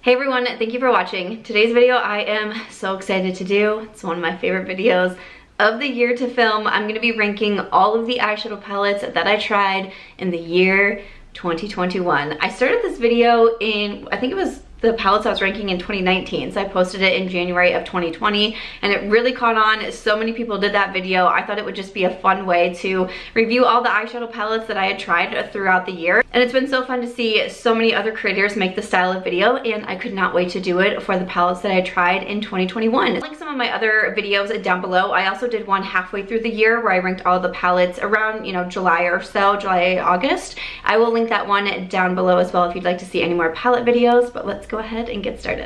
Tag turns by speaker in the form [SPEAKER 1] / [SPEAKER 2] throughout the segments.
[SPEAKER 1] Hey everyone, thank you for watching. Today's video I am so excited to do. It's one of my favorite videos of the year to film. I'm gonna be ranking all of the eyeshadow palettes that I tried in the year 2021. I started this video in, I think it was the palettes I was ranking in 2019. So I posted it in January of 2020 and it really caught on. So many people did that video. I thought it would just be a fun way to review all the eyeshadow palettes that I had tried throughout the year. And it's been so fun to see so many other creators make this style of video, and I could not wait to do it for the palettes that I tried in 2021. I'll link some of my other videos down below. I also did one halfway through the year where I ranked all the palettes around, you know, July or so, July, August. I will link that one down below as well if you'd like to see any more palette videos, but let's go ahead and get started.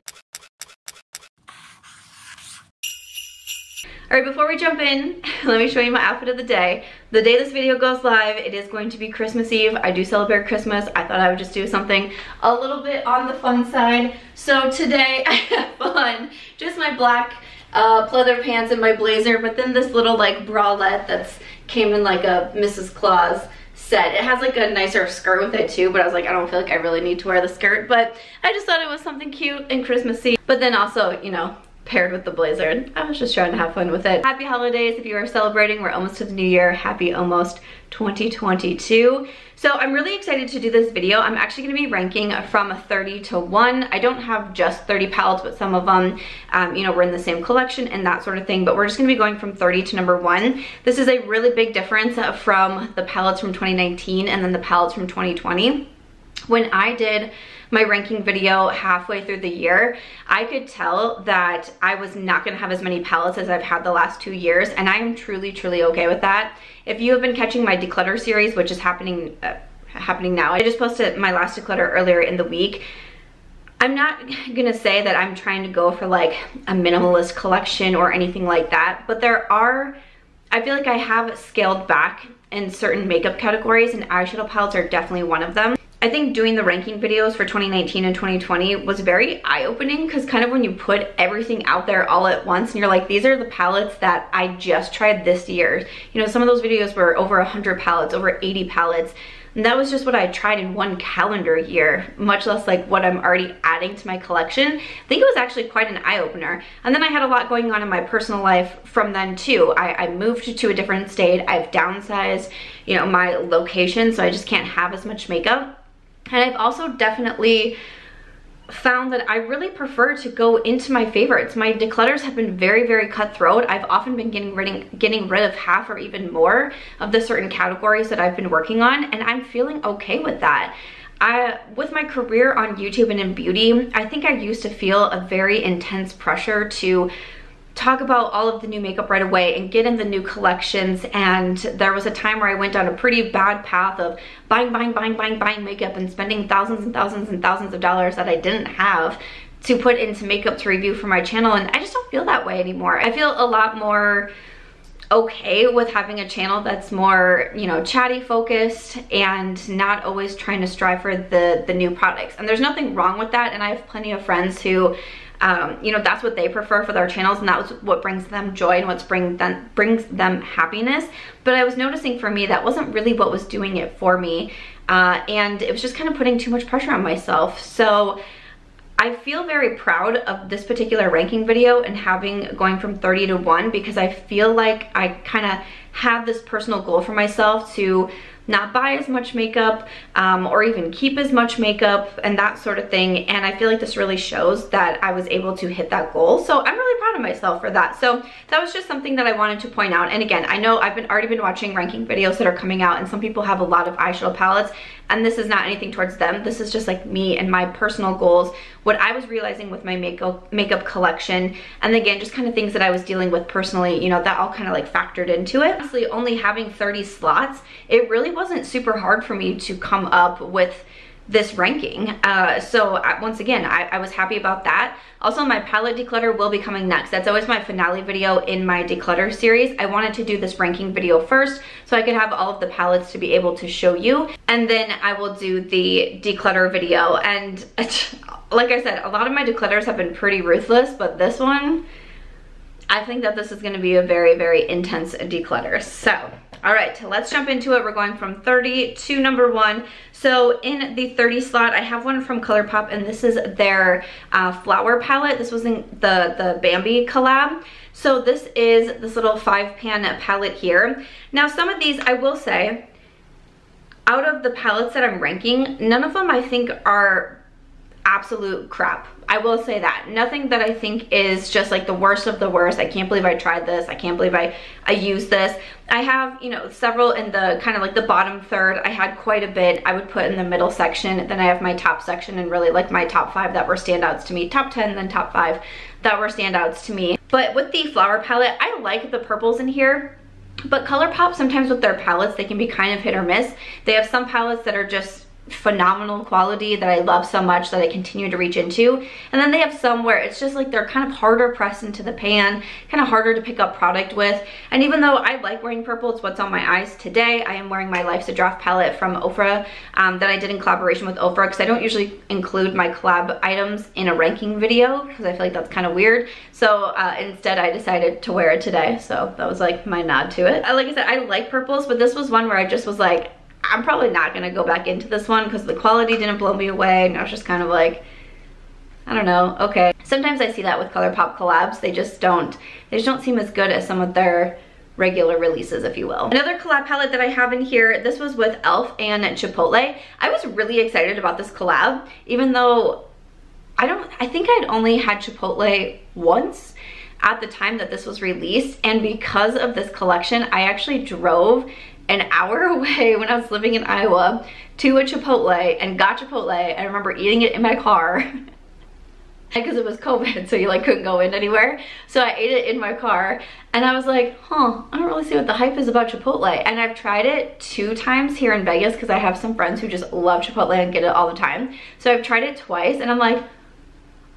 [SPEAKER 1] All right, before we jump in, let me show you my outfit of the day. The day this video goes live, it is going to be Christmas Eve. I do celebrate Christmas. I thought I would just do something a little bit on the fun side. So today I have on just my black pleather pants and my blazer, but then this little like bralette that's came in like a Mrs. Claus set. It has like a nicer skirt with it too, but I was like, I don't feel like I really need to wear the skirt, but I just thought it was something cute and Christmassy, but then also, you know, paired with the blazer. I was just trying to have fun with it. Happy holidays if you are celebrating. We're almost to the new year. Happy almost 2022. So I'm really excited to do this video. I'm actually going to be ranking from 30 to 1. I don't have just 30 palettes, but some of them, you know, we're in the same collection and that sort of thing, but we're just going to be going from 30 to number 1. This is a really big difference from the palettes from 2019 and then the palettes from 2020. When I did my ranking video halfway through the year, I could tell that I was not gonna have as many palettes as I've had the last 2 years, and I am truly, truly okay with that. If you have been catching my Declutter series, which is happening now, I just posted my last Declutter earlier in the week. I'm not gonna say that I'm trying to go for like a minimalist collection or anything like that, but I feel like I have scaled back in certain makeup categories, and eyeshadow palettes are definitely one of them. I think doing the ranking videos for 2019 and 2020 was very eye-opening, because kind of when you put everything out there all at once and you're like, these are the palettes that I just tried this year. You know, some of those videos were over 100 palettes, over 80 palettes. And that was just what I tried in one calendar year, much less like what I'm already adding to my collection. I think it was actually quite an eye-opener. And then I had a lot going on in my personal life from then too. I moved to a different state. I've downsized, you know, my location, so I just can't have as much makeup. And I've also definitely found that I really prefer to go into my favorites. My declutters have been very, very cutthroat. I've often been getting rid of half or even more of the certain categories that I've been working on, and I'm feeling okay with that. With my career on YouTube and in beauty, I think I used to feel a very intense pressure to talk about all of the new makeup right away and get in the new collections, and there was a time where I went down a pretty bad path of buying makeup and spending thousands and thousands and thousands of dollars that I didn't have to put into makeup to review for my channel, and I just don't feel that way anymore. I feel a lot more okay with having a channel that's more, you know, chatty focused and not always trying to strive for the new products. And there's nothing wrong with that, and I have plenty of friends who you know, that's what they prefer for their channels, and that's what brings them joy and what brings them happiness. But I was noticing for me that wasn't really what was doing it for me, and it was just kind of putting too much pressure on myself. So I feel very proud of this particular ranking video and going from 30 to 1, because I feel like I kind of have this personal goal for myself to not buy as much makeup or even keep as much makeup and that sort of thing, and I feel like this really shows that I was able to hit that goal. So I'm really proud of myself for that. So that was just something that I wanted to point out. And again, I know I've already been watching ranking videos that are coming out, and some people have a lot of eyeshadow palettes, and this is not anything towards them. This is just like me and my personal goals, what I was realizing with my makeup collection, and again, just kind of things that I was dealing with personally, you know, that all kind of like factored into it. Honestly, only having 30 slots, it really wasn't super hard for me to come up with this ranking. So once again, I was happy about that. Also, my palette declutter will be coming next. That's always my finale video in my declutter series. I wanted to do this ranking video first so I could have all of the palettes to be able to show you, and then I will do the declutter video. And like I said, a lot of my declutters have been pretty ruthless, but this one, I think that this is going to be a very, very intense declutter. So All right, let's jump into it. We're going from 30 to number 1. So in the 30 slot, I have one from Colourpop, and this is their flower palette. This was in the Bambi collab. So this is this little 5-pan palette here. Now some of these, I will say, out of the palettes that I'm ranking, none of them I think are absolute crap. I will say that. Nothing that I think is just like the worst of the worst. I can't believe I tried this. I can't believe I used this. I have, you know, several in the kind of like the bottom third. I had quite a bit I would put in the middle section. Then I have my top section and really like my top 5 that were standouts to me. Top 10, then top 5 that were standouts to me. But with the flower palette, I like the purples in here. But Colourpop, sometimes with their palettes, they can be kind of hit or miss. They have some palettes that are just phenomenal quality that I love so much that I continue to reach into, and then they have some where it's just like they're kind of harder pressed into the pan, kind of harder to pick up product with. And even though I like wearing purple, it's what's on my eyes today. I am wearing my Life's a Draft palette from Ofra that I did in collaboration with Ofra, because I don't usually include my collab items in a ranking video because I feel like that's kind of weird. So instead I decided to wear it today, so that was like my nod to it. Like I said, I like purples, but this was one where I just was like, I'm probably not gonna go back into this one because the quality didn't blow me away, and I was just kind of like, I don't know, okay. Sometimes I see that with Colourpop collabs. They just don't seem as good as some of their regular releases, if you will. Another collab palette that I have in here, this was with e.l.f. and Chipotle. I was really excited about this collab, even though I think I'd only had Chipotle once at the time that this was released, and because of this collection, I actually drove an hour away when I was living in Iowa to a Chipotle and got Chipotle. I remember eating it in my car because it was COVID, so you like couldn't go in anywhere. So I ate it in my car and I was like, huh, I don't really see what the hype is about Chipotle. And I've tried it 2 times here in Vegas because I have some friends who just love Chipotle and get it all the time. So I've tried it twice and I'm like,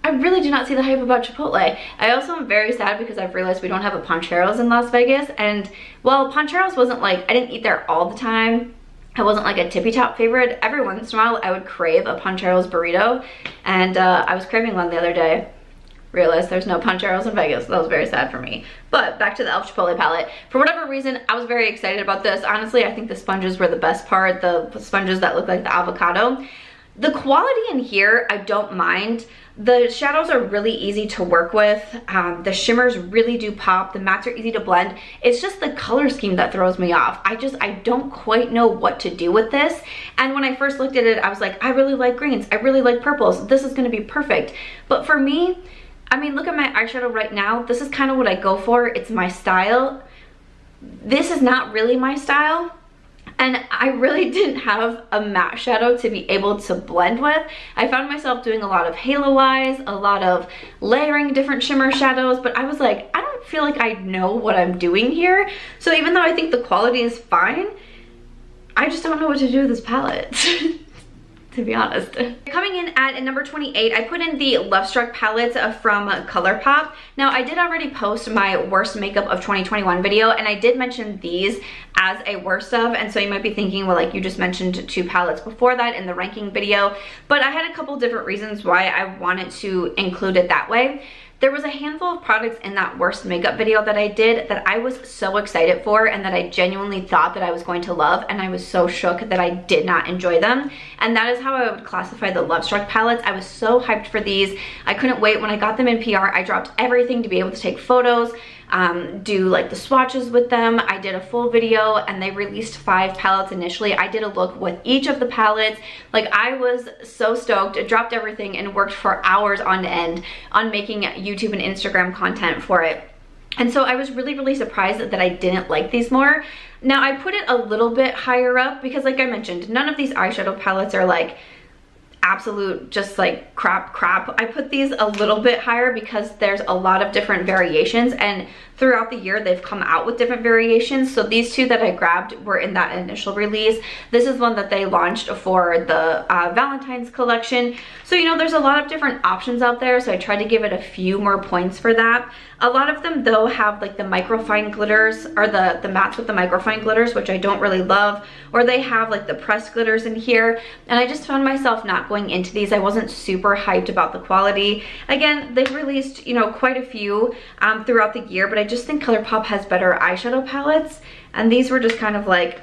[SPEAKER 1] I really do not see the hype about Chipotle. I also am very sad because I've realized we don't have a Pancheros in Las Vegas, and well, Pancheros wasn't like, I didn't eat there all the time. I wasn't like a tippy top favorite. Every once in a while I would crave a Pancheros burrito, and I was craving one the other day. Realized there's no Pancheros in Vegas. That was very sad for me. But back to the e.l.f. Chipotle palette. For whatever reason, I was very excited about this. Honestly, I think the sponges were the best part, the sponges that look like the avocado. The quality in here, I don't mind. The shadows are really easy to work with. The shimmers really do pop. The mattes are easy to blend. It's just the color scheme that throws me off. I don't quite know what to do with this. And when I first looked at it, I was like, I really like greens. I really like purples. This is gonna be perfect. But for me, I mean, look at my eyeshadow right now. This is kind of what I go for. It's my style. This is not really my style. And I really didn't have a matte shadow to be able to blend with. I found myself doing a lot of halo eyes, a lot of layering different shimmer shadows, but I was like, I don't feel like I know what I'm doing here. So even though I think the quality is fine, I just don't know what to do with this palette. To be honest. Coming in at number 28, I put in the Love Struck palettes from Colourpop. Now, I did already post my worst makeup of 2021 video, and I did mention these as a worst of, and so you might be thinking, well, like you just mentioned 2 palettes before that in the ranking video, but I had a couple different reasons why I wanted to include it that way. There was a handful of products in that worst makeup video that I did that I was so excited for and that I genuinely thought that I was going to love, and I was so shook that I did not enjoy them. And that is how I would classify the Love Struck palettes. I was so hyped for these. I couldn't wait. When I got them in PR, I dropped everything to be able to take photos, do like the swatches with them. I did a full video, and they released 5 palettes initially. I did a look with each of the palettes. Like, I was so stoked. I dropped everything and worked for hours on end on making YouTube and Instagram content for it. And so I was really surprised that I didn't like these more. Now, I put it a little bit higher up because, like I mentioned, none of these eyeshadow palettes are like absolute just like crap. I put these a little bit higher because there's a lot of different variations, and throughout the year they've come out with different variations. So these 2 that I grabbed were in that initial release. This is one that they launched for the Valentine's collection. So, you know, there's a lot of different options out there, so I tried to give it a few more points for that. A lot of them though have like the microfine glitters, or the mattes with the microfine glitters, which I don't really love, or they have like the pressed glitters in here, and I just found myself not not going into these, I wasn't super hyped about the quality. Again, they've released, you know, quite a few throughout the year, but I just think Colourpop has better eyeshadow palettes, and these were just kind of like,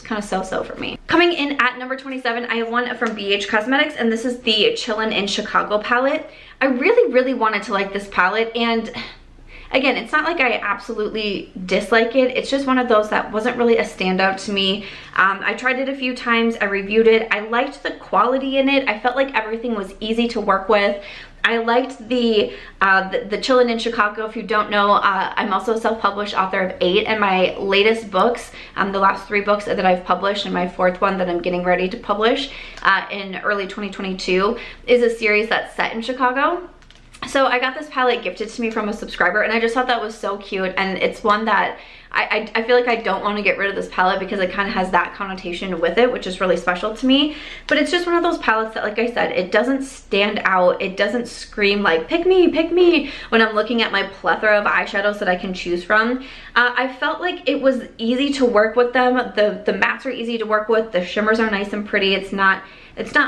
[SPEAKER 1] kind of so-so for me. Coming in at number 27, I have one from BH Cosmetics, and this is the Chillin in Chicago palette. I really wanted to like this palette, and again, it's not like I absolutely dislike it. It's just one of those that wasn't really a standout to me. I tried it a few times. I reviewed it. I liked the quality in it. I felt like everything was easy to work with. I liked the Chillin in Chicago. If you don't know, I'm also a self-published author of 8, and my latest books, the last 3 books that I've published and my 4th one that I'm getting ready to publish in early 2022 is a series that's set in Chicago. So I got this palette gifted to me from a subscriber, and I just thought that was so cute, and it's one that I feel like I don't want to get rid of this palette because it kind of has that connotation with it, which is really special to me. But it's just one of those palettes that, like I said, it doesn't stand out. It doesn't scream like, pick me, when I'm looking at my plethora of eyeshadows that I can choose from. I felt like it was easy to work with them. The mattes are easy to work with. The shimmers are nice and pretty. It's not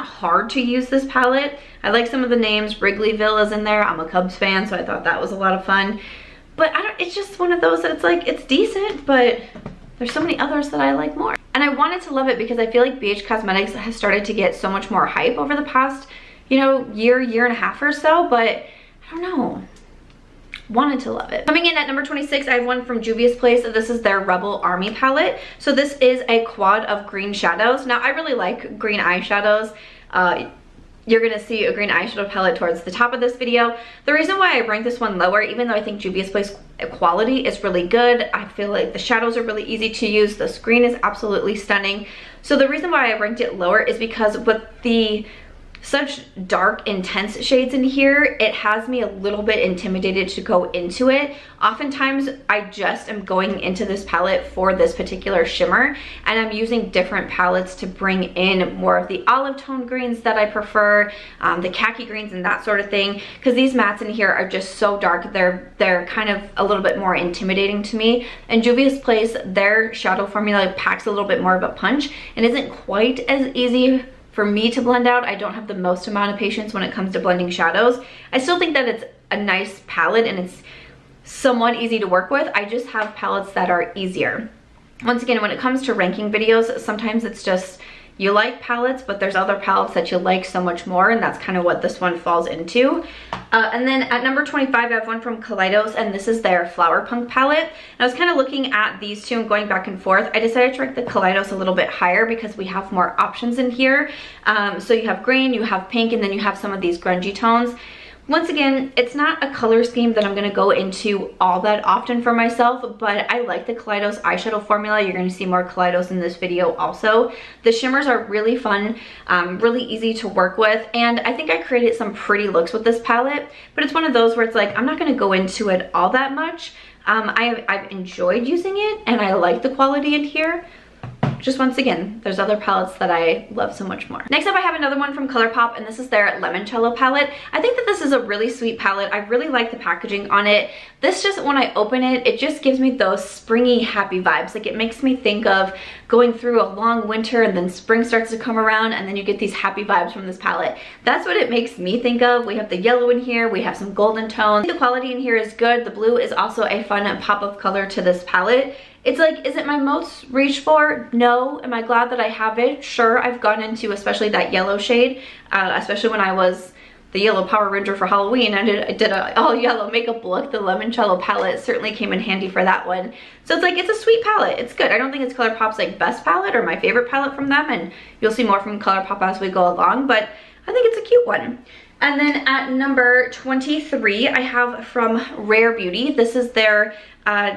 [SPEAKER 1] hard to use this palette. I like some of the names. Wrigleyville is in there. I'm a Cubs fan, so I thought that was a lot of fun. But it's just one of those that it's like, it's decent, but there's so many others that I like more. And I wanted to love it because I feel like BH Cosmetics has started to get so much more hype over the past, you know, year and a half or so, but I don't know. Wanted to love it. Coming in at number 26, I have one from Juvias Place. This is their Rebel Army palette. So this is a quad of green shadows. Now, I really like green eyeshadows. You're gonna see a green eyeshadow palette towards the top of this video. The reason why I ranked this one lower, even though I think Juvia's Place quality is really good, I feel like the shadows are really easy to use. The screen is absolutely stunning. So the reason why I ranked it lower is because with the such dark, intense shades in here, it has me a little bit intimidated to go into it. Oftentimes, I just am going into this palette for this particular shimmer, and I'm using different palettes to bring in more of the olive tone greens that I prefer, the khaki greens and that sort of thing, because these mattes in here are just so dark. They're kind of a little bit more intimidating to me. And Juvia's Place, their shadow formula packs a little bit more of a punch and isn't quite as easy for me to blend out. I don't have the most amount of patience when it comes to blending shadows. I still think that it's a nice palette and it's somewhat easy to work with. I just have palettes that are easier. Once again, when it comes to ranking videos, sometimes it's just, you like palettes, but there's other palettes that you like so much more, and that's kind of what this one falls into. And then at number 25, I have one from Kaleidos, and this is their Flowerpunk palette. And I was kind of looking at these two and going back and forth. I decided to rank the Kaleidos a little bit higher because we have more options in here. So you have green, you have pink, and then you have some of these grungy tones. Once again, it's not a color scheme that I'm going to go into all that often for myself, but I like the Kaleidos eyeshadow formula. You're going to see more Kaleidos in this video also. The shimmers are really fun, really easy to work with, and I think I created some pretty looks with this palette, but it's one of those where it's like, I'm not going to go into it all that much. I've enjoyed using it, and I like the quality in here. Just once again, there's other palettes that I love so much more. Next up, I have another one from Colourpop, and this is their Lemoncello palette. I think that this is a really sweet palette. I really like the packaging on it. This just, when I open it, it just gives me those springy, happy vibes. Like, it makes me think of going through a long winter and then spring starts to come around and then you get these happy vibes from this palette. That's what it makes me think of. We have the yellow in here, we have some golden tones. The quality in here is good. The blue is also a fun pop of color to this palette. It's like, is it my most reach for? No. Am I glad that I have it? Sure. I've gone into especially that yellow shade, especially when I was the yellow Power Ranger for Halloween. I did a all yellow makeup look. The Lemoncello palette certainly came in handy for that one. So it's like, it's a sweet palette. It's good. I don't think it's Colourpop's like best palette or my favorite palette from them, and you'll see more from Colourpop as we go along, but I think it's a cute one. And then at number 23, I have from Rare Beauty. This is their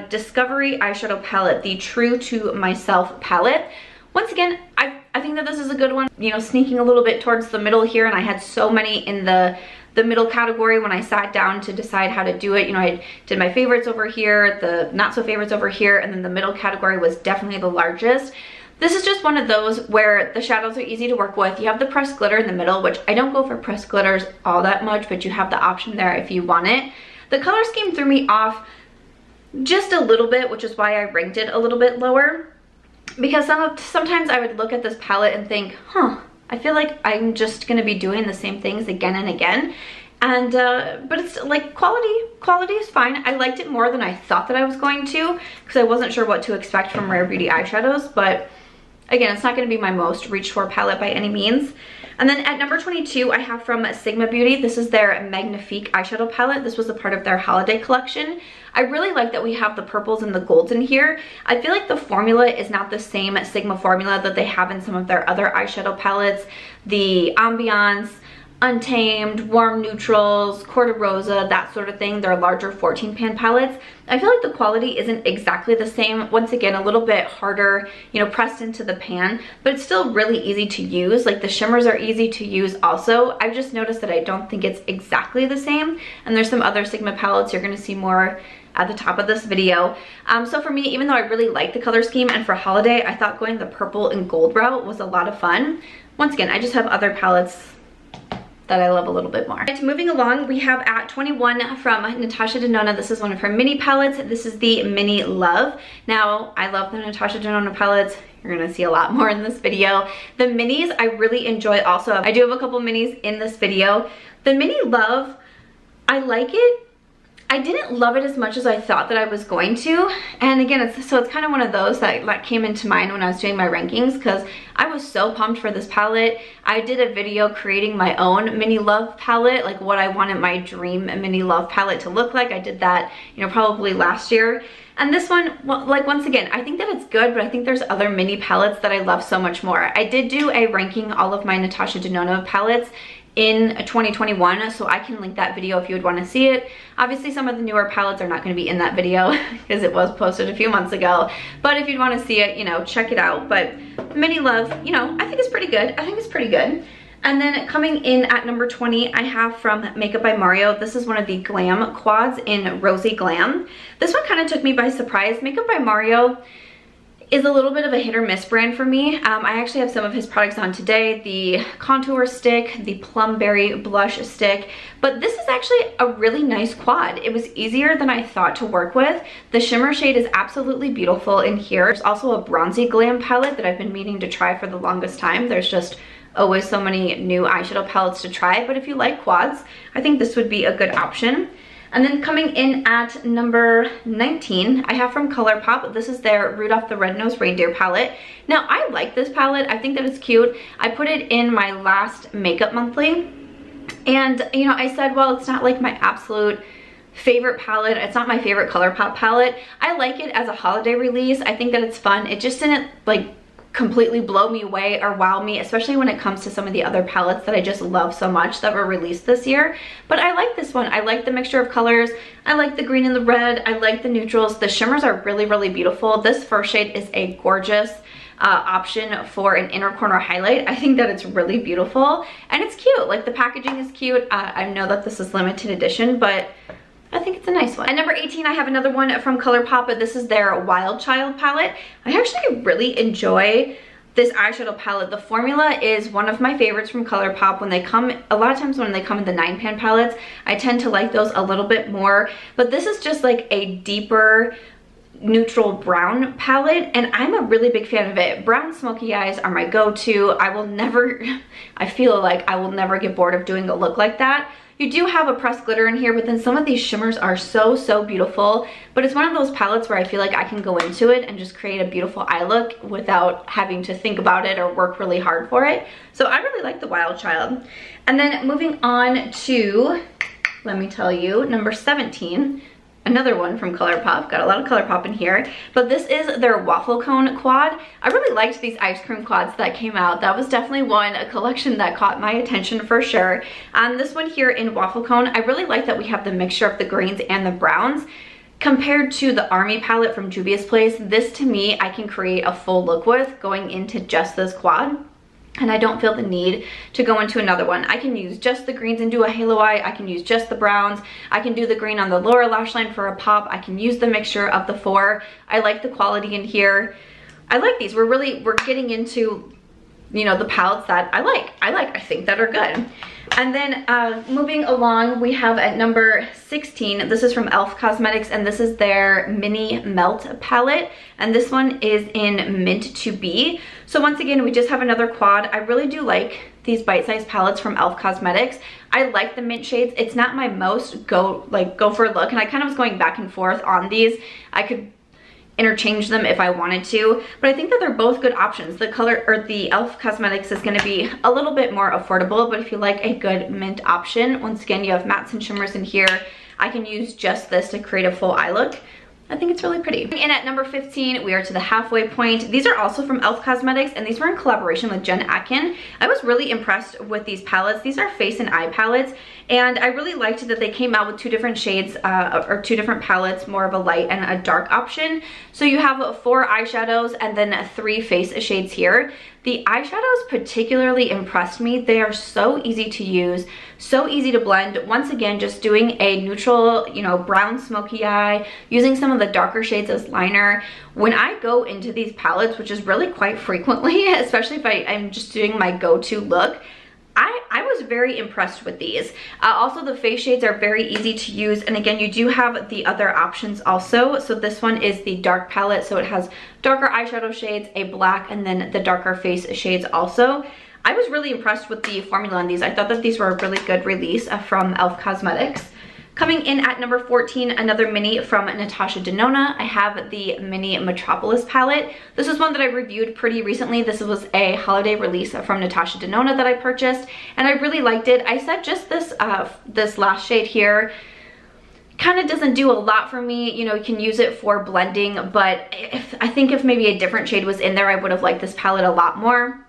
[SPEAKER 1] Discovery eyeshadow palette, the True to Myself palette. Once again, I think that this is a good one, you know, sneaking a little bit towards the middle here, and I had so many in the middle category when I sat down to decide how to do it. You know, I did my favorites over here, the not so favorites over here, and then the middle category was definitely the largest. This is just one of those where the shadows are easy to work with. You have the pressed glitter in the middle, which I don't go for pressed glitters all that much, but you have the option there if you want it. The color scheme threw me off just a little bit, which is why I ranked it a little bit lower. Because sometimes I would look at this palette and think, huh, I feel like I'm just gonna be doing the same things again and again. And but it's like quality is fine. I liked it more than I thought that I was going to, because I wasn't sure what to expect from Rare Beauty eyeshadows. But again, it's not going to be my most reached for palette by any means. And then at number 22, I have from Sigma Beauty. This is their Magnifique eyeshadow palette. This was a part of their holiday collection. I really like that we have the purples and the golds in here. I feel like the formula is not the same Sigma formula that they have in some of their other eyeshadow palettes. The Ambiance, Untamed, Warm Neutrals, Corte Rosa, that sort of thing. They're larger 14 pan palettes. I feel like the quality isn't exactly the same. Once again, a little bit harder, you know, pressed into the pan, but it's still really easy to use. Like the shimmers are easy to use also. I've just noticed that I don't think it's exactly the same. And there's some other Sigma palettes you're gonna see more at the top of this video. So for me, even though I really like the color scheme, and for holiday, I thought going the purple and gold route was a lot of fun. Once again, I just have other palettes that I love a little bit more. Right, moving along, we have at 21 from Natasha Denona. This is one of her mini palettes. This is the Mini Love. Now, I love the Natasha Denona palettes. You're gonna see a lot more in this video. The minis I really enjoy also. I do have a couple minis in this video. The Mini Love, I like it. I didn't love it as much as I thought that I was going to. And again, it's kind of one of those that came into mind when I was doing my rankings, because I was so pumped for this palette. I did a video creating my own Mini Love palette, like what I wanted my dream Mini Love palette to look like. I did that, you know, probably last year. And this one, well, like once again, I think that it's good, but I think there's other mini palettes that I love so much more. I did do a ranking all of my Natasha Denona palettes in 2021, so I can link that video if you would want to see it. Obviously, some of the newer palettes are not going to be in that video because it was posted a few months ago, but if you'd want to see it, you know, check it out. But Mini Love, you know, I think it's pretty good. I think it's pretty good. And then coming in at number 20, I have from Makeup by Mario. This is one of the Glam quads in Rosy Glam. This one kind of took me by surprise. Makeup by Mario is a little bit of a hit or miss brand for me. I actually have some of his products on today, the contour stick, the plum berry blush stick, but this is actually a really nice quad. It was easier than I thought to work with. The shimmer shade is absolutely beautiful in here. There's also a bronzy glam palette that I've been meaning to try for the longest time. There's just always so many new eyeshadow palettes to try, but if you like quads, I think this would be a good option. And then coming in at number 19, I have from Colourpop. This is their Rudolph the Red-Nosed Reindeer palette. Now, I like this palette. I think that it's cute. I put it in my last makeup monthly. And, you know, I said, well, it's not like my absolute favorite palette. It's not my favorite Colourpop palette. I like it as a holiday release. I think that it's fun. It just didn't, like, completely blow me away or wow me, especially when it comes to some of the other palettes that I just love so much that were released this year. But I like this one. I like the mixture of colors. I like the green and the red. I like the neutrals. The shimmers are really, really beautiful. This first shade is a gorgeous option for an inner corner highlight. I think that it's really beautiful and it's cute. Like the packaging is cute. I know that this is limited edition, but I think it's a nice one. At number 18, I have another one from Colourpop, but this is their Wild Child palette. I actually really enjoy this eyeshadow palette. The formula is one of my favorites from Colourpop. When they come, a lot of times when they come in the 9-pan palettes, I tend to like those a little bit more, but this is just like a deeper neutral brown palette, and I'm a really big fan of it. Brown smoky eyes are my go-to. I feel like I will never get bored of doing a look like that. You do have a pressed glitter in here, but then some of these shimmers are so, so beautiful. But it's one of those palettes where I feel like I can go into it and just create a beautiful eye look without having to think about it or work really hard for it. So I really like the Wild Child. And then moving on to, let me tell you, number 17. Another one from Colourpop. Got a lot of Colourpop in here, but this is their Waffle Cone quad. I really liked these ice cream quads that came out. That was definitely a collection that caught my attention for sure. This one here in Waffle Cone, I really like that we have the mixture of the greens and the browns. Compared to the Army palette from Juvia's Place, this to me, I can create a full look with going into just this quad. And I don't feel the need to go into another one. I can use just the greens and do a halo eye. I can use just the browns. I can do the green on the lower lash line for a pop. I can use the mixture of the 4. I like the quality in here. I like these. We're getting into you know, the palettes that I think that are good. And then moving along, we have at number 16, this is from e.l.f. Cosmetics, and this is their Mini Melt palette, and this one is in Mint to Be. So once again, we just have another quad. I really do like these bite-sized palettes from e.l.f. Cosmetics. I like the mint shades. It's not my most go for look, and I kind of was going back and forth on these. I could interchange them if I wanted to, but I think that they're both good options. The color, or the e.l.f. Cosmetics, is going to be a little bit more affordable, but if you like a good mint option, once again, you have mattes and shimmers in here. I can use just this to create a full eye look. I think it's really pretty. And at number 15, we are to the halfway point. These are also from e.l.f. Cosmetics, and these were in collaboration with Jen Atkin. I was really impressed with these palettes. These are face and eye palettes, and I really liked that they came out with two different shades, or two different palettes, more of a light and a dark option. So you have 4 eyeshadows and then 3 face shades here. The eyeshadows particularly impressed me. They are so easy to use, so easy to blend. Once again, just doing a neutral, you know, brown smoky eye, using some of the darker shades as liner. When I go into these palettes, which is really quite frequently, especially if I'm just doing my go-to look, I was very impressed with these. Also, the face shades are very easy to use, and again, you do have the other options also. So this one is the dark palette, so it has darker eyeshadow shades, a black, and then the darker face shades also. I was really impressed with the formula on these. I thought that these were a really good release from e.l.f. Cosmetics. Coming in at number 14, another mini from Natasha Denona. I have the Mini Metropolis palette. This is one that I reviewed pretty recently. This was a holiday release from Natasha Denona that I purchased, and I really liked it. I said just this this last shade here kind of doesn't do a lot for me. You know, you can use it for blending, but I think if maybe a different shade was in there, I would have liked this palette a lot more.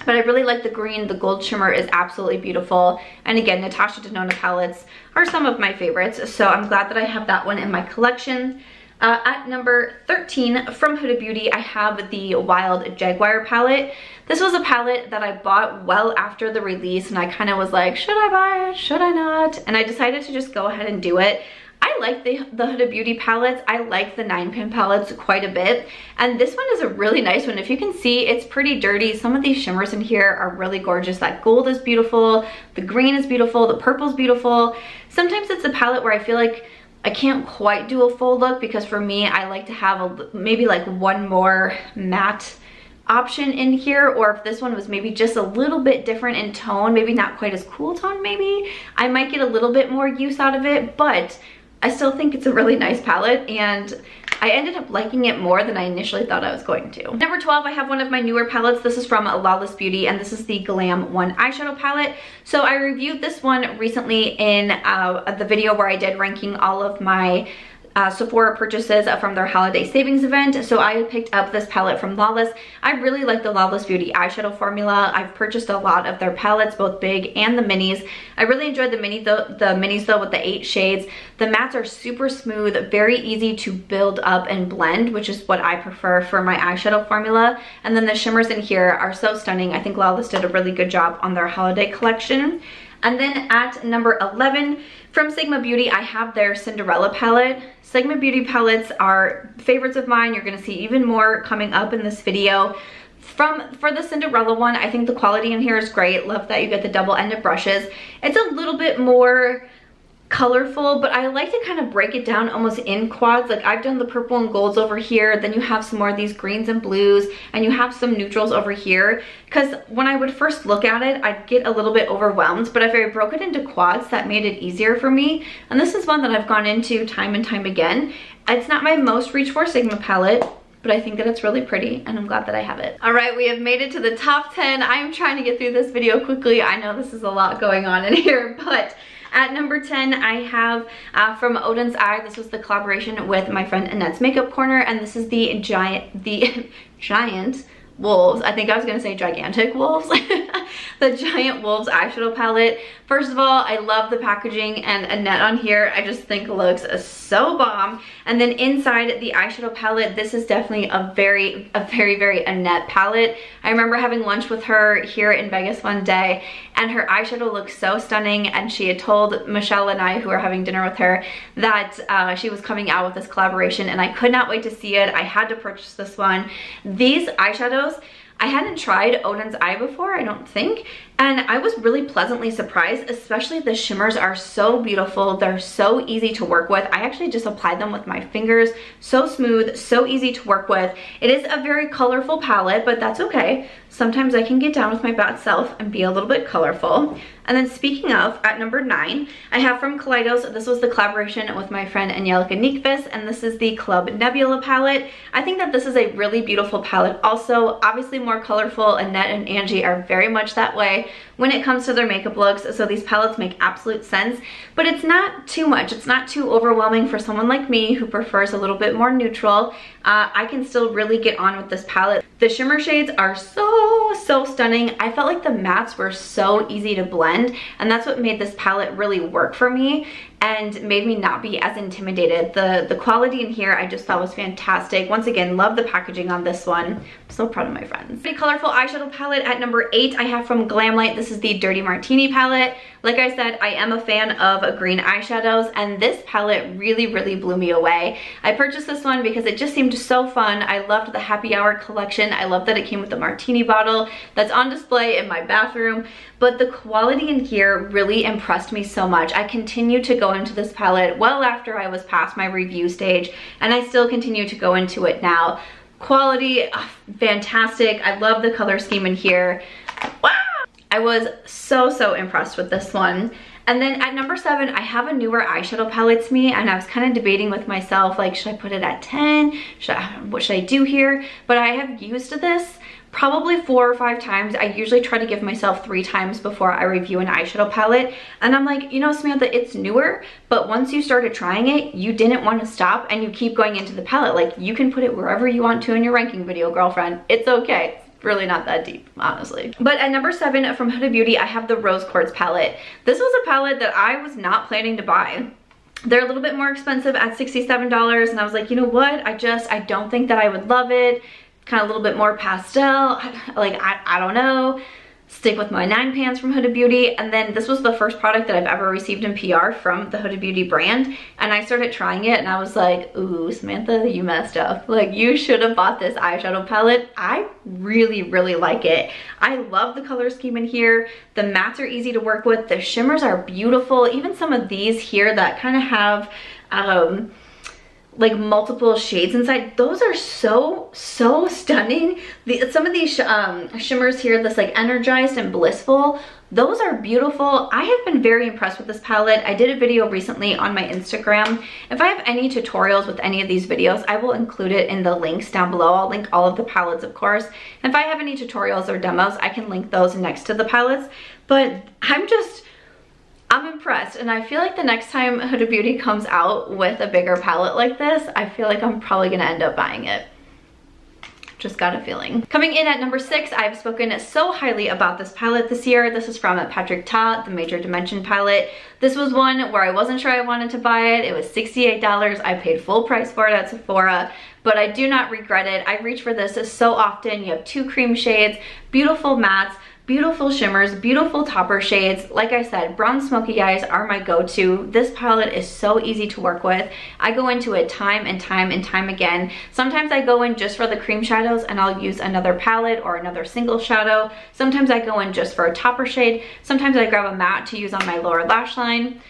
[SPEAKER 1] But I really like the green. The gold shimmer is absolutely beautiful. And again, Natasha Denona palettes are some of my favorites, so I'm glad that I have that one in my collection. At number 13, from Huda Beauty, I have the Wild Jaguar palette. This was a palette that I bought well after the release, and I kind of was like, should I buy it? Should I not? And I decided to just go ahead and do it. I like the Huda Beauty palettes. I like the 9-pin palettes quite a bit. And this one is a really nice one. If you can see, it's pretty dirty. Some of these shimmers in here are really gorgeous. That gold is beautiful. The green is beautiful. The purple is beautiful. Sometimes it's a palette where I feel like I can't quite do a full look, because for me, I like to have maybe like one more matte option in here, or if this one was maybe just a little bit different in tone, maybe not quite as cool tone maybe, I might get a little bit more use out of it, but I still think it's a really nice palette, and I ended up liking it more than I initially thought I was going to. Number 12, I have one of my newer palettes. This is from Lawless Beauty, and this is the Glam One eyeshadow palette. So I reviewed this one recently in the video where I did ranking all of my Sephora purchases from their holiday savings event. So I picked up this palette from Lawless. I really like the Lawless Beauty eyeshadow formula. I've purchased a lot of their palettes, both big and the minis. I really enjoyed the minis though with the 8 shades. The mattes are super smooth, very easy to build up and blend, which is what I prefer for my eyeshadow formula. And then the shimmers in here are so stunning. I think Lawless did a really good job on their holiday collection. And then at number 11, from Sigma Beauty, I have their Cinderella palette. Sigma Beauty palettes are favorites of mine. You're gonna see even more coming up in this video. For the Cinderella one, I think the quality in here is great. Love that you get the double-ended brushes. It's a little bit more colorful, but I like to kind of break it down almost in quads. Like I've done the purple and golds over here, then you have some more of these greens and blues, and you have some neutrals over here, because when I would first look at it, I'd get a little bit overwhelmed, but if I broke it into quads, that made it easier for me. And this is one that I've gone into time and time again. It's not my most reach for Sigma palette, but I think that it's really pretty, and I'm glad that I have it. All right, we have made it to the top 10. I'm trying to get through this video quickly. I know this is a lot going on in here, but at number 10, I have from Odin's Eye. This was the collaboration with my friend Annette's Makeup Corner, and this is the giant wolves. I think I was gonna say gigantic wolves. The Giant Wolves eyeshadow palette. First of all, I love the packaging, and Annette on here I just think looks so bomb. And then inside the eyeshadow palette, this is definitely a very Annette palette. I remember having lunch with her here in Vegas one day, and her eyeshadow looked so stunning, and she had told Michelle and I, who were having dinner with her, that she was coming out with this collaboration, and I could not wait to see it. I had to purchase this one. These eyeshadows, I hadn't tried Odin's Eye before, I don't think, and I was really pleasantly surprised, especially the shimmers are so beautiful. They're so easy to work with. I actually just applied them with my fingers. So smooth, so easy to work with. It is a very colorful palette, but that's okay. Sometimes I can get down with my bad self and be a little bit colorful. And then speaking of, at number 9, I have from Kaleidos. This was the collaboration with my friend Angelica Nikvis, and this is the Club Nebula palette. I think that this is a really beautiful palette. Also, obviously more colorful. Annette and Angie are very much that way when it comes to their makeup looks, so these palettes make absolute sense, but it's not too much. It's not too overwhelming for someone like me who prefers a little bit more neutral. I can still really get on with this palette. The shimmer shades are so stunning. I felt like the mattes were so easy to blend, and that's what made this palette really work for me and made me not be as intimidated. The quality in here I just thought was fantastic. Once again, love the packaging on this one. I'm so proud of my friends. Pretty colorful eyeshadow palette at number 8 I have from Glamlite. This is the Dirty Martini palette. Like I said, I am a fan of green eyeshadows, and this palette really blew me away. I purchased this one because it just seemed so fun. I loved the happy hour collection. I love that it came with the martini bottle that's on display in my bathroom, but the quality in here really impressed me so much. I continue to go into this palette well after I was past my review stage, and I still continue to go into it now. Quality, fantastic. I love the color scheme in here. Wow! I was so impressed with this one. And then at number 7, I have a newer eyeshadow palette to me, and I was kind of debating with myself, like, should I put it at 10? What should I do here? But I have used this probably 4 or 5 times. I usually try to give myself 3 times before I review an eyeshadow palette. And I'm like, you know, Samantha, it's newer, but once you started trying it, you didn't want to stop and you keep going into the palette. Like, you can put it wherever you want to in your ranking video, girlfriend. It's okay. Really not that deep, honestly. But at number 7 from Huda Beauty, I have the Rose Quartz palette. This was a palette that I was not planning to buy. They're a little bit more expensive at $67, and I was like, you know what? I don't think that I would love it. Kind of a little bit more pastel. Like, I don't know. Stick with my 9 pans from Huda Beauty. And then this was the first product that I've ever received in PR from the Huda Beauty brand, and I started trying it and I was like, ooh, Samantha, you messed up. Like, you should have bought this eyeshadow palette. I really like it. I love the color scheme in here. The mattes are easy to work with. The shimmers are beautiful. Even some of these here that kind of have like multiple shades inside, those are so stunning. Some of these shimmers here, this like energized and blissful, those are beautiful. I have been very impressed with this palette. I did a video recently on my Instagram. If I have any tutorials with any of these videos, I will include it in the links down below. I'll link all of the palettes, of course. And if I have any tutorials or demos, I can link those next to the palettes. But I'm impressed, and I feel like the next time Huda Beauty comes out with a bigger palette like this, I feel like I'm probably gonna end up buying it. Just got a feeling. Coming in at number 6, I've spoken so highly about this palette this year. This is from Patrick Ta, the Major Dimension palette. This was one where I wasn't sure I wanted to buy it. It was $68. I paid full price for it at Sephora, but I do not regret it. I reach for this so often. You have 2 cream shades, beautiful mattes, beautiful shimmers, beautiful topper shades. Like I said, brown smoky eyes are my go-to. This palette is so easy to work with. I go into it time and time again. Sometimes I go in just for the cream shadows and I'll use another palette or another single shadow. Sometimes I go in just for a topper shade. Sometimes I grab a matte to use on my lower lash line.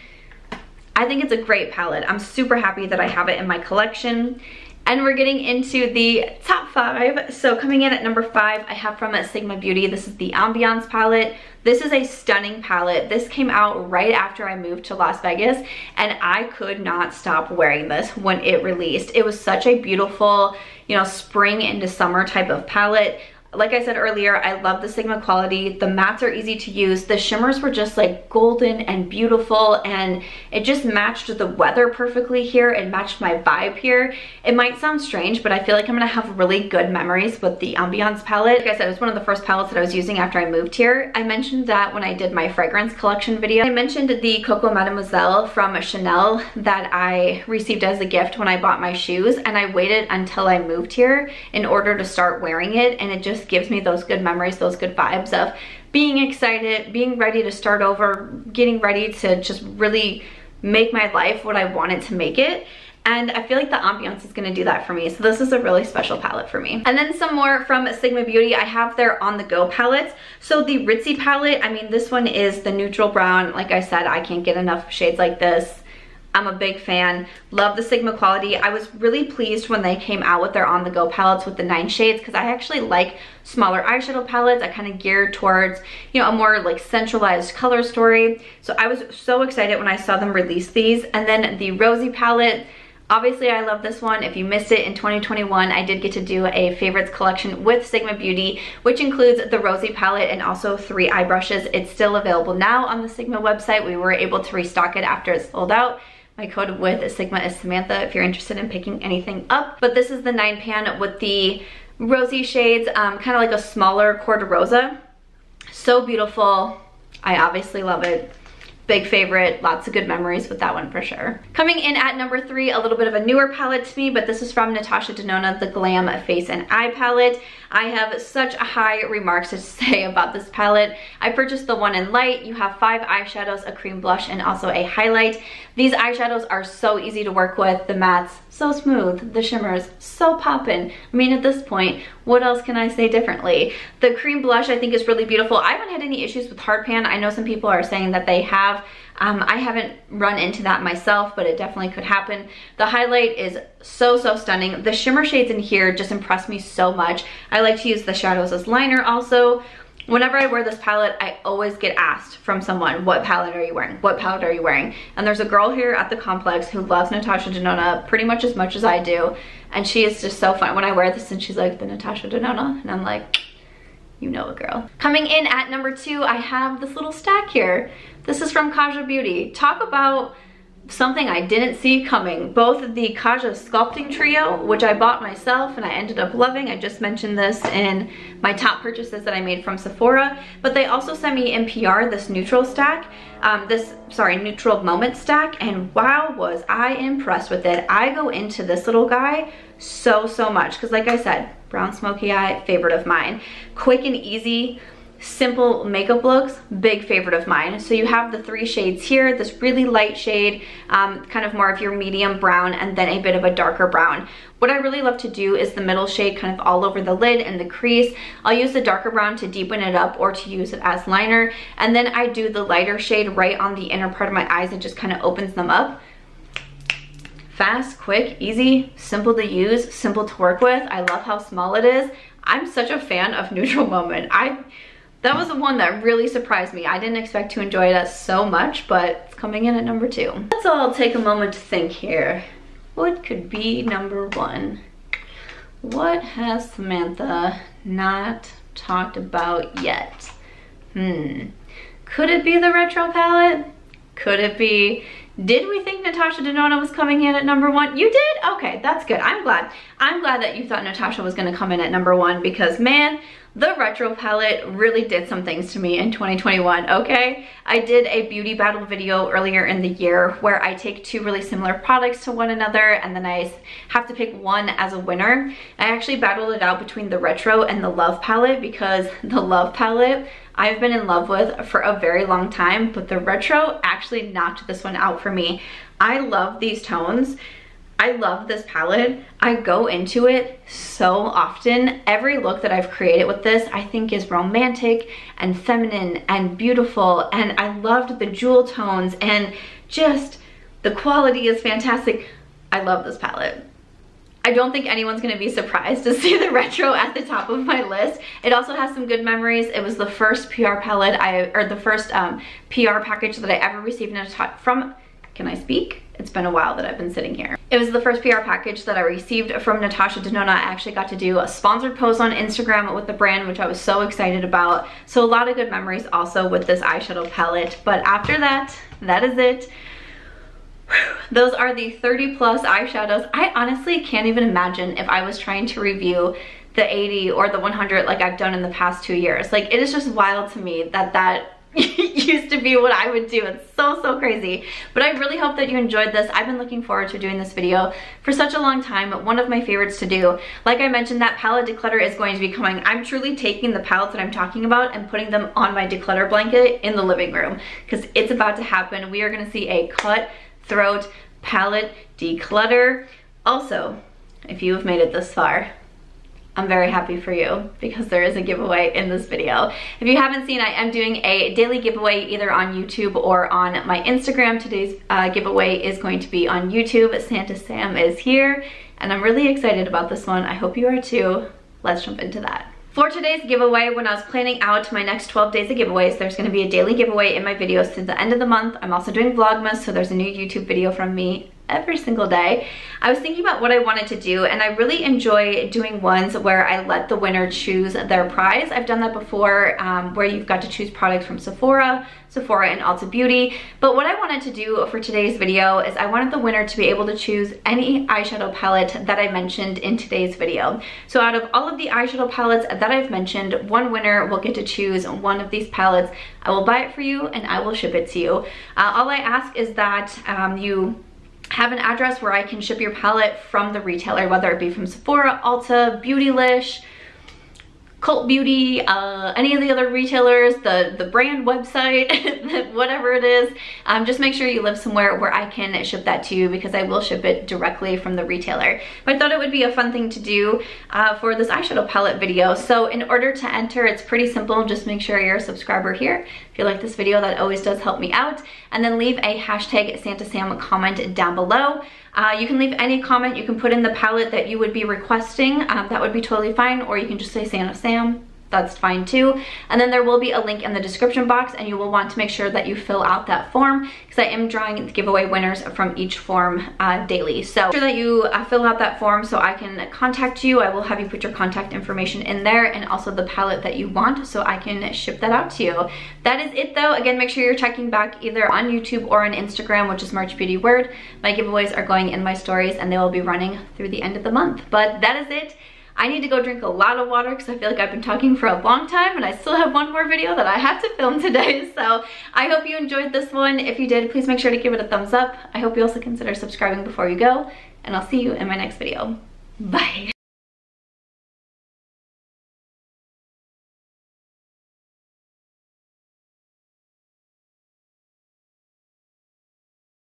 [SPEAKER 1] I think it's a great palette. I'm super happy that I have it in my collection. And we're getting into the top 5. So coming in at number 5, I have from Sigma Beauty. This is the Ambiance palette. This is a stunning palette. This came out right after I moved to Las Vegas, and I could not stop wearing this when it released. It was such a beautiful, you know, spring into summer type of palette. Like I said earlier, I love the Sigma quality. The mattes are easy to use. The shimmers were just like golden and beautiful, and it just matched the weather perfectly here. It matched my vibe here. It might sound strange, but I feel like I'm gonna have really good memories with the Ambiance palette. Like I said, it was one of the first palettes that I was using after I moved here. I mentioned that when I did my fragrance collection video. I mentioned the Coco Mademoiselle from Chanel that I received as a gift when I bought my shoes, and I waited until I moved here in order to start wearing it, and it just gives me those good memories, those good vibes of being excited, being ready to start over, getting ready to just really make my life what I wanted to make it. and I feel like the ambiance is gonna do that for me. So this is a really special palette for me. And then some more from Sigma Beauty. I have their On The Go palettes. So the Ritzy palette, I mean, this one is the neutral brown. Like I said, I can't get enough shades like this. I'm a big fan. Love the Sigma quality. I was really pleased when they came out with their On The Go palettes with the 9 shades, because I actually like smaller eyeshadow palettes. I kind of geared towards, you know, a more like centralized color story. So I was so excited when I saw them release these. And then the Rosie palette, obviously I love this one. If you missed it in 2021, I did get to do a favorites collection with Sigma Beauty, which includes the Rosie palette and also 3 eye brushes. It's still available now on the Sigma website. We were able to restock it after it sold out. My code with Sigma is Samantha if you're interested in picking anything up. But this is the 9 pan with the Rosie shades, kind of like a smaller Corda Rosa. So beautiful. I obviously love it. Big favorite, lots of good memories with that one for sure. Coming in at number 3, a little bit of a newer palette to me, but this is from Natasha Denona, the Glam Face and Eye palette. I have such high remarks to say about this palette. I purchased the one in light. You have 5 eyeshadows, a cream blush, and also a highlight. These eyeshadows are so easy to work with. The mattes, so smooth. The shimmers, so poppin'. I mean, at this point, what else can I say differently? The cream blush I think is really beautiful. I haven't had any issues with hard pan. I know some people are saying that they have. I haven't run into that myself, but it definitely could happen. The highlight is so stunning. The shimmer shades in here just impress me so much. I like to use the shadows as liner also. Whenever I wear this palette, I always get asked from someone, what palette are you wearing? What palette are you wearing? And there's a girl here at the complex who loves Natasha Denona pretty much as much as I do. And she is just so fun when I wear this, and she's like, the Natasha Denona. And I'm like, you know it, girl. Coming in at number 2, I have this little stack here. This is from Kaja Beauty. Talk about something I didn't see coming. Both the Kaja Sculpting Trio, which I bought myself and I ended up loving. I just mentioned this in my top purchases that I made from Sephora. But they also sent me in PR this neutral stack. Neutral moment stack. And wow, was I impressed with it. I go into this little guy so much. Because like I said, brown smoky eye, favorite of mine. Quick and easy. Simple makeup looks, big favorite of mine. So you have the 3 shades here, this really light shade, kind of more of your medium brown, and then a bit of a darker brown. What I really love to do is the middle shade kind of all over the lid and the crease. I'll use the darker brown to deepen it up or to use it as liner. And then I do the lighter shade right on the inner part of my eyes. It just kind of opens them up. Fast, quick, easy, simple to use, simple to work with. I love how small it is. I'm such a fan of Neutral Moment. That was the one that really surprised me. I didn't expect to enjoy it so much, but it's coming in at number 2. Let's all take a moment to think here. What could be number 1? What has Samantha not talked about yet? Could it be the retro palette? Could it be... Did we think Natasha Denona was coming in at number 1? You did? Okay, that's good. I'm glad. I'm glad that you thought Natasha was gonna come in at number 1, because man, the retro palette really did some things to me in 2021, okay? I did a beauty battle video earlier in the year where I take 2 really similar products to one another and then I have to pick one as a winner. I actually battled it out between the retro and the Love palette, because the Love palette I've been in love with for a very long time, but the retro actually knocked this one out for me. I love these tones. I love this palette. I go into it so often. Every look that I've created with this I think is romantic and feminine and beautiful, and I loved the jewel tones and just the quality is fantastic. I love this palette. I don't think anyone's gonna be surprised to see the retro at the top of my list. It also has some good memories. It was the first PR palette the first PR package that I ever received from, can I speak? It's been a while that I've been sitting here. It was the first PR package that I received from Natasha Denona. I actually got to do a sponsored post on Instagram with the brand, which I was so excited about. So a lot of good memories also with this eyeshadow palette. But after that, that is it. Those are the 30 plus eyeshadows. I honestly can't even imagine if I was trying to review the 80 or the 100 like I've done in the past 2 years. Like, it is just wild to me that that used to be what I would do. It's so crazy. But I really hope that you enjoyed this. I've been looking forward to doing this video for such a long time. One of my favorites to do. Like I mentioned, that palette declutter is going to be coming. I'm truly taking the palettes that I'm talking about and putting them on my declutter blanket in the living room, because it's about to happen. We are going to see a cut throat palette Declutter. Also, if you have made it this far, I'm very happy for you because there is a giveaway in this video. If you haven't seen, I am doing a daily giveaway either on YouTube or on my Instagram. Today's giveaway is going to be on YouTube. Santa Sam is here and I'm really excited about this one. I hope you are too. Let's jump into that. For today's giveaway, when I was planning out my next 12 days of giveaways, there's going to be a daily giveaway in my videos to the end of the month. I'm also doing Vlogmas, so there's a new YouTube video from me every single day. I was thinking about what I wanted to do, and I really enjoy doing ones where I let the winner choose their prize. I've done that before, where you've got to choose products from Sephora, and Ulta Beauty. But what I wanted to do for today's video is I wanted the winner to be able to choose any eyeshadow palette that I mentioned in today's video. So out of all of the eyeshadow palettes that I've mentioned, one winner will get to choose one of these palettes. I will buy it for you and I will ship it to you. All I ask is that you have an address where I can ship your palette from the retailer, whether it be from Sephora, Ulta, Beautylish, Cult Beauty, any of the other retailers, the brand website, whatever it is. Just make sure you live somewhere where I can ship that to you because I will ship it directly from the retailer. But I thought it would be a fun thing to do for this eyeshadow palette video. So in order to enter, it's pretty simple. Just make sure you're a subscriber here. If you like this video, that always does help me out. And then leave a hashtag SantaSam comment down below. You can leave any comment. You can put in the palette that you would be requesting. That would be totally fine. Or you can just say Santa Sam. That's fine too. And then there will be a link in the description box, and you will want to make sure that you fill out that form because I am drawing the giveaway winners from each form daily. So make sure that you fill out that form so I can contact you. I will have you put your contact information in there and also the palette that you want so I can ship that out to you. That is it though. Again, make sure you're checking back either on YouTube or on Instagram, which is March Beauty Word. My giveaways are going in my stories and they will be running through the end of the month. But that is it. I need to go drink a lot of water because I feel like I've been talking for a long time and I still have one more video that I have to film today. So I hope you enjoyed this one. If you did, please make sure to give it a thumbs up. I hope you also consider subscribing before you go, and I'll see you in my next video. Bye.